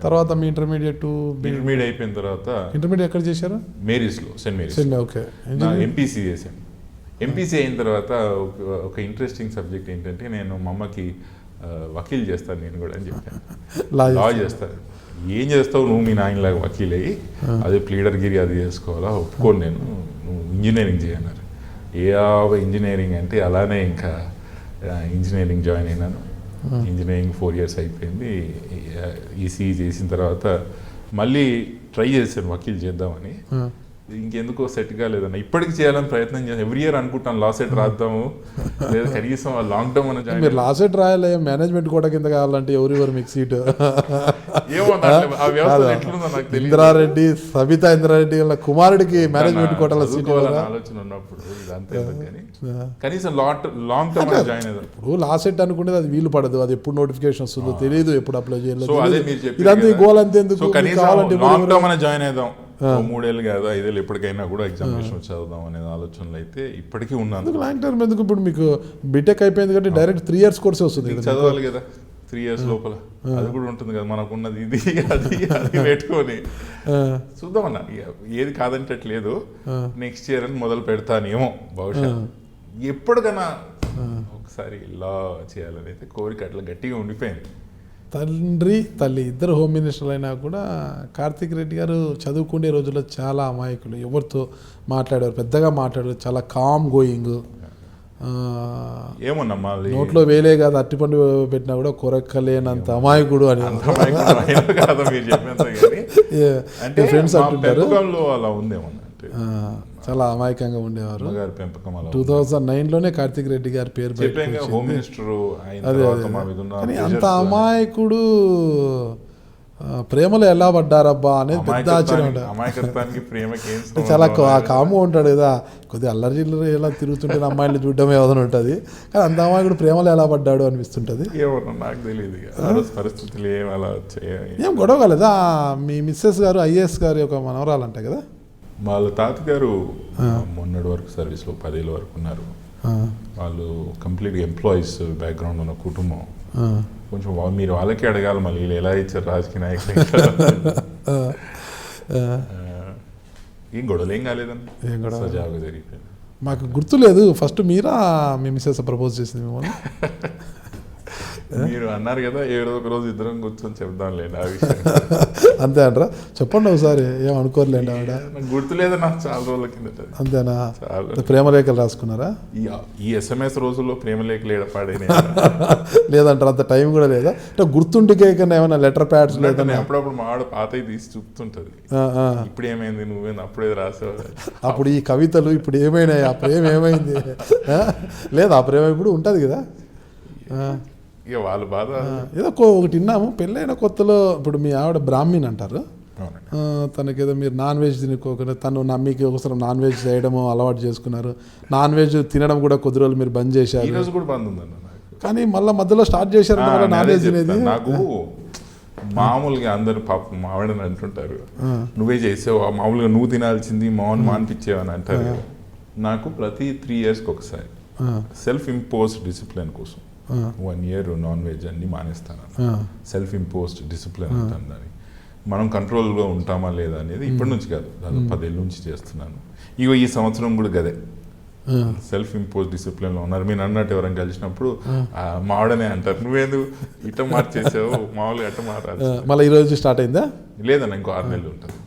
తర్వాత మీ ఇంటర్మీడియట్ అయిపోయిన తర్వాత ఇంటర్మీడియట్ ఎక్కడ చేశారు? మేరీస్లో, సెయింట్ మేరీస్. ఓకే. ఎంపీసీ చేశాను. ఎంపీసీ అయిన తర్వాత ఒక ఇంట్రెస్టింగ్ సబ్జెక్ట్ ఏంటంటే, నేను మా అమ్మకి వకీల్ చేస్తాను నేను కూడా అని చెప్పాను. లా చేస్తాను. ఏం చేస్తావు నువ్వు మీ నాయనలాగా వకీల్ అయ్యి, అదే ప్లీడర్గిరి అది చేసుకోవాలా, ఒప్పుకోను నేను, నువ్వు ఇంజనీరింగ్ చేయన్నారు. ఇంజనీరింగ్ అంటే అలానే ఇంకా ఇంజనీరింగ్ జాయిన్ అయినాను. ఇంజనీరింగ్ 4 years అయిపోయింది. ఈసీ చేసిన తర్వాత మళ్ళీ ట్రై చేశాను వకీల్ చేద్దామని. ఇంకెందుకో సెట్ కాలేదన్న. ఇప్పటికి చేయాలని ప్రయత్నం చేస్తాను. ఎవ్రీ ఇయర్ అనుకుంటాను లా సెట్ రాద్దాము, లేదా కనీసం లాంగ్ టర్మ్ అని జాయిన్. మీరు లా సెట్ రాయాలి, మేనేజ్మెంట్ కూడా కింద కావాలంటే ఎవరు మీకు సీటు ఏమో ఆ వ్యవస్థ ఎట్లుందో నాకు తెలియదు. ఇంద్రారెడ్డి, సబితా ఇంద్రారెడ్డి వాళ్ళ కుమారుడికి మేనేజ్మెంట్ కోటాల సీటు ఆలోచన ఉన్నప్పుడు ఇదంతే. కనీసం లాంగ్ టర్మ్ జాయిన్ అయ్యారు. ఇప్పుడు లా సెట్ అనుకునేది అది వీలు పడదు, అది ఎప్పుడు నోటిఫికేషన్ వస్తుందో తెలియదు, ఎప్పుడు అప్లై చేయాలి. ఇదంతా గోల్ అంతే. ఎందుకు కావాలంటే లాంగ్ టర్మ్ అని జాయిన్ అయిదాం, 3 ఏళ్ళు కాదు 5 ఏళ్ళు ఎప్పటికైనా కూడా ఎగ్జామినేషన్ చదువుదాం అనే ఆలోచనలు అయితే ఇప్పటికీ ఉన్నాను. లాంగ్ టర్మ్ ఎందుకు? ఇప్పుడు మీకు బీటెక్ అయిపోయింది కాబట్టి డైరెక్ట్ 3 years కోర్సే వస్తుంది, చదవాలి కదా 3 years లోపల. అది కూడా ఉంటుంది కదా మనకున్నది, ఇది అది పెట్టుకొని చూద్దామన్నా. ఏది కాదంటట్లేదు, నెక్స్ట్ ఇయర్ అని మొదలు పెడతానేమో బహుశా. ఎప్పటికైనా ఒకసారి లా చేయాలని అయితే కోరిక అట్లా గట్టిగా ఉండిపోయింది. తండ్రి తల్లి ఇద్దరు హోమ్ మినిస్టర్లు అయినా కూడా కార్తిక్ రెడ్డి గారు చదువుకునే రోజుల్లో చాలా అమాయకులు, ఎవరితో మాట్లాడారు, పెద్దగా మాట్లాడారు, చాలా కామ్ గోయింగ్. ఏమన్నా నోట్లో వేలే కాదు, అట్టిపండు పెట్టినా కూడా కొరక్కలేనంత అమాయకుడు అని ఫ్రెండ్స్ అంటుంటారు. అలా ఉందేమన్నా, చాలా అమాయకంగా ఉండేవారు. 2009లోనే కార్తిక్ రెడ్డి గారి పేరు కానీ అంత అమాయకుడు ప్రేమలో ఎలా పడ్డారబ్బా అనేది పెద్ద ఆశ్చర్యం. చాలా కాము ఉంటాడు కదా, కొద్దిగా అల్లరిల్లు ఎలా తిరుగుతుంటే అమ్మాయిలు చూడడం ఏదైనా ఉంటుంది, కానీ అంత అమాయకుడు ప్రేమలో ఎలా పడ్డాడు అనిపిస్తుంటది. నాకు తెలియదు పరిస్థితులు ఏం గొడవ కాలేదా? మీ మిస్సెస్ గారు ఐఏఎస్ గారి ఒక మనవరాలంట కదా? వాళ్ళ తాతగారు మొన్నటి వరకు సర్వీస్లో 10 ఏళ్ళ వరకు ఉన్నారు. వాళ్ళు కంప్లీట్గా ఎంప్లాయీస్ బ్యాక్గ్రౌండ్ ఉన్న కుటుంబం. కొంచెం మీరు వాళ్ళకే అడగాలి మళ్ళీ వీళ్ళు ఎలా ఇచ్చారు రాజకీయ నాయకులు. ఏం గొడవలు ఏం కాలేదండి, సజావుగా జరిగిపోయింది. మాకు గుర్తులేదు, ఫస్ట్ మీరా మీ మిస్సెస్ ప్రపోజ్ చేసింది మిమ్మల్ని? మీరు అన్నారు కదా ఏదో ఒక రోజు ఇద్దరం కూర్చొని చెప్దాంలేండి ఆ విషయం. అంతే అంటారా? చెప్పండి ఒకసారి, ఏం అనుకోరులేండి ఆవిడ. గుర్తులేదు నాకు చాలా రోజుల కిందట. అంతేనా? ప్రేమలేఖలు రాసుకున్నారా? ఈ SMS రోజుల్లో ప్రేమలేఖలు ఏడపాడైనా లేదంటారు, అంత టైం కూడా లేదా? అంటే గుర్తుండికే కన్నా ఏమైనా లెటర్ ప్యాడ్స్ లేదా? అప్పుడప్పుడు మా ఆవిడ పాతవి తీసి చూపుతుంటది, ఇప్పుడు ఏమైంది నువ్వేంది అప్పుడే రాసేవాడు, అప్పుడు ఈ కవితలు ఇప్పుడు ఏమైనాయి, ఆ ప్రేమ ఏమైంది? లేదా ఆ ప్రేమ ఇప్పుడు ఉంటుంది కదా. ఇక వాళ్ళ బాధ. ఏదో ఒకటి విన్నాము, పెళ్ళైన కొత్తలో ఇప్పుడు మీ ఆవిడ బ్రాహ్మణ్ అంటారు, తనకేదో మీరు నాన్ వెజ్ తినుకోకుండా తను నమ్మికి ఒకసారి నాన్ వెజ్ చేయడము అలవాటు చేసుకున్నారు. నాన్ వెజ్ తినడం కూడా కొద్ది రోజులు మీరు బంద్ చేశారు. ఈరోజు కూడా బంద్ ఉందన్న, కానీ మళ్ళీ మధ్యలో స్టార్ట్ చేశారు నాన్ వెజ్ తినేది. నాకు మామూలుగా అందరు పాపం మావిడని అంటుంటారు, నువ్వే చేసావు మామూలుగా, నువ్వు తినాల్సింది మామూలు మానిపించావు అని అంటారు. నాకు ప్రతి 3 yearsకి ఒకసారి సెల్ఫ్ ఇంపోజ్డ్ డిసిప్లిన్ కోసం 1 year నాన్ వెజ్ అన్ని మానేస్తాను. సెల్ఫ్ ఇంపోజ్డ్ డిసిప్లిన్ అంటాను దాన్ని. మనం కంట్రోల్గా ఉంటామా లేదా అనేది ఇప్పటి నుంచి కాదు, దాదాపు 10 ఏళ్ళ నుంచి చేస్తున్నాను. ఇగో ఈ సంవత్సరం కూడా గదే సెల్ఫ్ ఇంపోజ్ డిసిప్లిన్లో ఉన్నారు. మీరు అన్నట్టు ఎవరైనా కలిసినప్పుడు మావిడనే అంటారు, నువ్వేందుకు ఇట్ట మార్చేసావు, మామూలుగా అట్ట మారాలి. మళ్ళీ ఈ రోజు స్టార్ట్ అయిందా? లేదన్న, ఇంకో 6 నెలలు ఉంటుంది.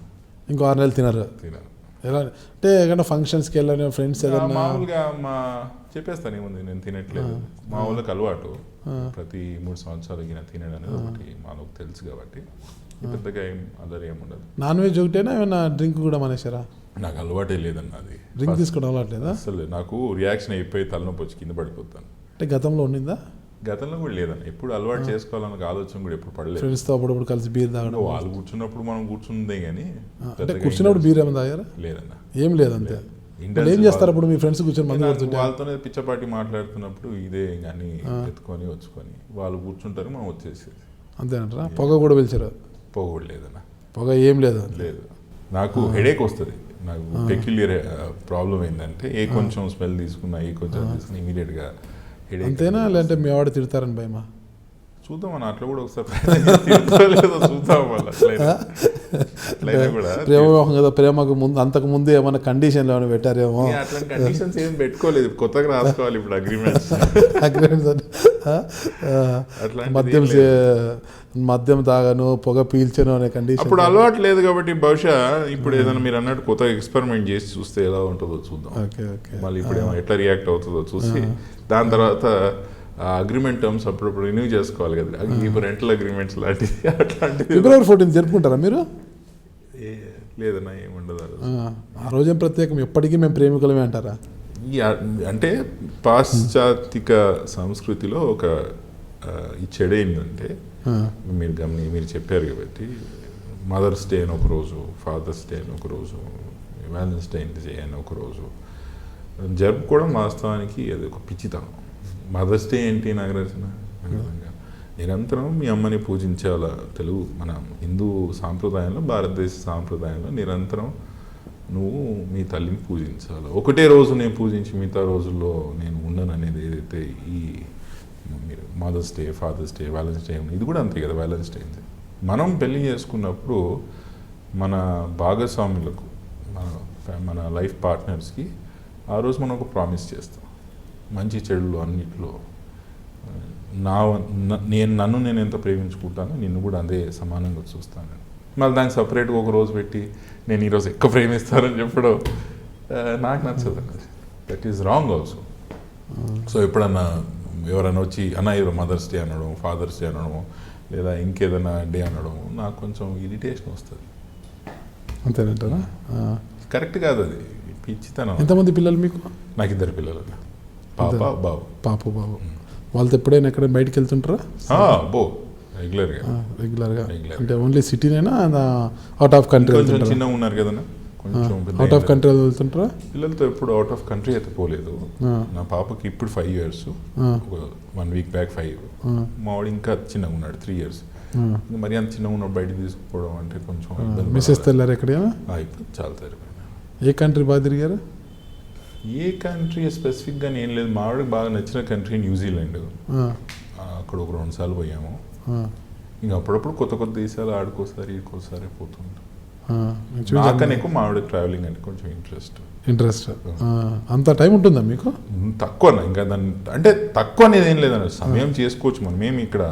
ఇంకో 6 నెలలు తినరు? ఎలా అంటే ఏదైనా ఫంక్షన్స్కి వెళ్ళాలి ఫ్రెండ్స్ ఏదైనా? మామూలుగా చెప్పేస్తాను ఏముంది, నేను తినట్లేదు, మా ఊళ్ళకి అలవాటు. ప్రతి 3 సంవత్సరాలు తినడం అనేది ఒకటి మాకు తెలుసు కాబట్టి పెద్దగా ఏం అదర్ ఏమి ఉండదు. నాన్ వెజ్ ఒకటేనా, ఏమైనా డ్రింక్ కూడా మానేశారా? నాకు అలవాటే లేదన్న, అది డ్రింక్ తీసుకోవడం అలవాటు లేదా? అసలు నాకు రియాక్షన్ అయిపోయి తలనొప్పి వచ్చి కింద పడిపోతాను. అంటే గతంలో ఉండిందా? గతంలో కూడా లేదన్న, ఎప్పుడు అలవాటు చేసుకోవాలన్న ఆలోచన కూడా ఎప్పుడు పడలేదు. ఫ్రెండ్స్తో అప్పుడప్పుడు కలిసి బీర్ తాగడం? వాళ్ళు కూర్చున్నప్పుడు మనం కూర్చుందే కానీ, అంటే కూర్చున్నప్పుడు బీర్ ఏమైనా తాగారా? లేదన్న, ఏం లేదంతే. ఏం చేస్తారు అప్పుడు మీ ఫ్రెండ్స్ కూర్చొని? వాళ్ళతోనే పిచ్చపాటి మాట్లాడుతున్నప్పుడు ఇదే కానీ ఎత్తుకొని వచ్చుకొని వాళ్ళు కూర్చుంటారు, మనం వచ్చేసేది అంతేనంటారా? పొగ కూడా పిలిచారు? పొగ కూడా లేదన్న, పొగ ఏం లేదు. లేదు, నాకు హెడేక్ వస్తుంది. నాకు పెక్యులియర్ ప్రాబ్లం ఏంటంటే కొంచెం స్మెల్ తీసుకున్నా కొంచెం తీసుకున్నా ఇమీడియట్గా హెడేక్. అంతేనా, లేదంటే మీ ఆవిడ తిడతారని భయమా? చూద్దాం అన్న, అట్లా కూడా ఒకసారి ప్రయత్నం చేసి తీరుతుందో లేదో చూద్దాం మళ్ళీ అట్లయినా కూడా. ప్రేమ వివాహం కదా, ప్రేమకు ముందు అంతకు ముందే ఏమైనా కండిషన్లు ఏమైనా పెట్టారేమో. అట్లాంటి కండిషన్స్ ఏం పెట్టుకోలేదు, కొత్తగా రాసుకోవాలి ఇప్పుడు అగ్రిమెంట్స్. మద్యం తాగను, పొగ పీల్చను అనే కండిషన్ అప్పుడు అలవాటు లేదు కాబట్టి బహుశా ఇప్పుడు ఏదైనా మీరు అన్నట్టు కొత్తగా ఎక్స్పెరిమెంట్ చేసి చూస్తే ఎలా ఉంటుందో చూద్దాం. మళ్ళీ ఇప్పుడు ఏమో ఎట్లా రియాక్ట్ అవుతుందో చూసి దాని తర్వాత అగ్రిమెంట్ టర్మ్స్ అప్పుడప్పుడు రిన్యూ చేసుకోవాలి కదా, ఇప్పుడు రెంటల్ అగ్రిమెంట్స్ లాంటివి అట్లాంటివి. ఫిబ్రవరి 14 జరుపుకుంటారా మీరు? లేదన్నా ఏముండదు ఆ రోజేం ప్రత్యేకం, ఎప్పటికీ మేము ప్రేమికులమే అంటారా? అంటే పాశ్చాత్తిక సంస్కృతిలో ఒక ఈ చెడు ఏంటంటే మీరు చెప్పారు కాబట్టి మదర్స్ డే అని ఒకరోజు, ఫాదర్స్ డే అని ఒకరోజు, వ్యాలెంటైన్స్ డే అని ఒకరోజు జరుపుకోవడం వాస్తవానికి అది ఒక పిచ్చితనం. మదర్స్ డే ఏంటి నాగరాజన? నిరంతరం మీ అమ్మని పూజించాల. తెలుగు మన హిందూ సాంప్రదాయంలో, భారతదేశ సాంప్రదాయంలో నిరంతరం నువ్వు మీ తల్లిని పూజించాలి. ఒకటే రోజు నేను పూజించి మిగతా రోజుల్లో నేను ఉండను అనేది ఏదైతే ఈ మీరు mother's day, father's day, Valentine's day, ఇది కూడా అంతే కదా. వ్యాలెన్స్ డే మనం పెళ్లి చేసుకున్నప్పుడు మన భాగస్వాములకు, మన లైఫ్ పార్ట్నర్స్కి ఆ రోజు మనం ఒక ప్రామిస్ చేస్తాం, మంచి చెడులు అన్నిట్లో నేను ఎంత ప్రేమించుకుంటానో నిన్ను కూడా అదే సమానంగా చూస్తాను. మళ్ళీ దానికి సపరేట్గా ఒక రోజు పెట్టి నేను ఈరోజు ఎక్కువ ప్రేమిస్తానని చెప్పడం నాకు నచ్చదు అన్నది. That is wrong also. So ఎప్పుడన్నా ఎవరైనా వచ్చి ఈరోజు మదర్స్ డే అనడం, ఫాదర్స్ డే అనడం, లేదా ఇంకేదైనా డే అనడం నాకు కొంచెం ఇరిటేషన్ వస్తుంది. అంతేనంటారా? కరెక్ట్ కాదు, అది పిచ్చితనం. ఎంతమంది పిల్లలు మీకు? నాకు 2 పిల్లలు, పాప బాబు. పాప బాబు. వాళ్ళతో ఎప్పుడైనా ఎక్కడ బయటకు వెళ్తుంటారా? రెగ్యులర్గా అంటే ఓన్లీ సిటీనేనా, అవుట్ ఆఫ్ కంట్రీ? కొంచెం చిన్నగా ఉన్నారు కదా, కొంచెం అవుట్ ఆఫ్ కంట్రీ వెళ్తుంటారా? పిల్లలతో ఎప్పుడు అవుట్ ఆఫ్ కంట్రీ అయితే పోలేదు. నా పాపకి ఇప్పుడు 5 years, 1 week బ్యాక్ 5. మా వాడు ఇంకా చిన్నగా ఉన్నాడు, 3 years. మరి అంత చిన్నగా ఉన్నాడు బయటకు తీసుకుపోవడం అంటే కొంచెం మిస్సెస్ తెల్లారు ఎక్కడైనా? చాలా సరిపోయింది. ఏ కంట్రీ బాగా తిరిగారు? ఏ కంట్రీ స్పెసిఫిక్గా ఏం లేదు. మా వాడికి బాగా నచ్చిన కంట్రీ న్యూజిలాండ్. అక్కడ ఒక 2 సార్లు పోయాము. ఇంకా అప్పుడప్పుడు కొత్త కొత్త దేశాలు ఆడుకోసారి ఇడుకోసారి పోతుంటాం. నాకనే ఎక్కువ మా వాడికి ట్రావెలింగ్ అంటే కొంచెం ఇంట్రెస్ట్. అంత టైం ఉంటుందా మీకు? తక్కువ. ఇంకా దాన్ని అంటే తక్కువ అనేది ఏం లేదన్న, సమయం చేసుకోవచ్చు. మనం ఏమి ఇక్కడ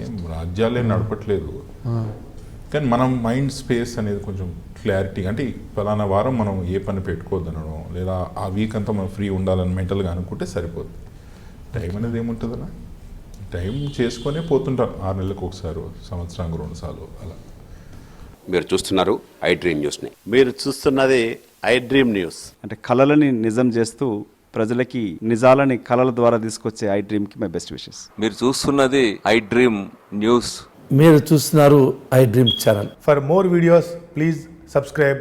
ఏం రాజ్యాలే నడపట్లేదు, కానీ మనం మైండ్ స్పేస్ అనేది కొంచెం క్లారిటీ, అంటే ఫలానా వారం మనం ఏ పని పెట్టుకోవద్దు అనడం, లేదా ఆ వీక్ అంతా మనం ఫ్రీ ఉండాలని మెంటల్గా అనుకుంటే సరిపోద్ది. టైం అనేది ఏముంటుందన్నా, టైం చేసుకొనే పోతుంటాం. 6 నెలలకు ఒకసారి, సంవత్సరానికి 2 సార్లు అలా. మీరు చూస్తున్నారు ఐ డ్రీమ్ న్యూస్ని. మీరు చూస్తున్నది ఐ డ్రీమ్ న్యూస్. అంటే కళలని నిజం చేస్తూ ప్రజలకి నిజాలని కళల ద్వారా తీసుకొచ్చే ఐ డ్రీమ్కి మై బెస్ట్ విషెస్. మీరు చూస్తున్నది ఐ డ్రీమ్ న్యూస్. మీరు చూస్తున్నారు I dream channel. For more videos please subscribe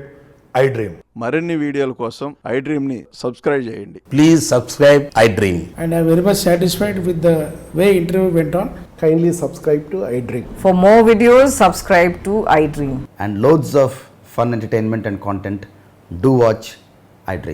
I dream. మరిన్ని వీడియోల కోసం ఐ డ్రీమ్ని సబ్స్క్రైబ్ చేయండి. Please subscribe I dream. And I am very much satisfied with the way interview went on. Kindly subscribe to I Dream. For more videos, subscribe to I Dream. And loads of fun entertainment and content. Do watch I Dream.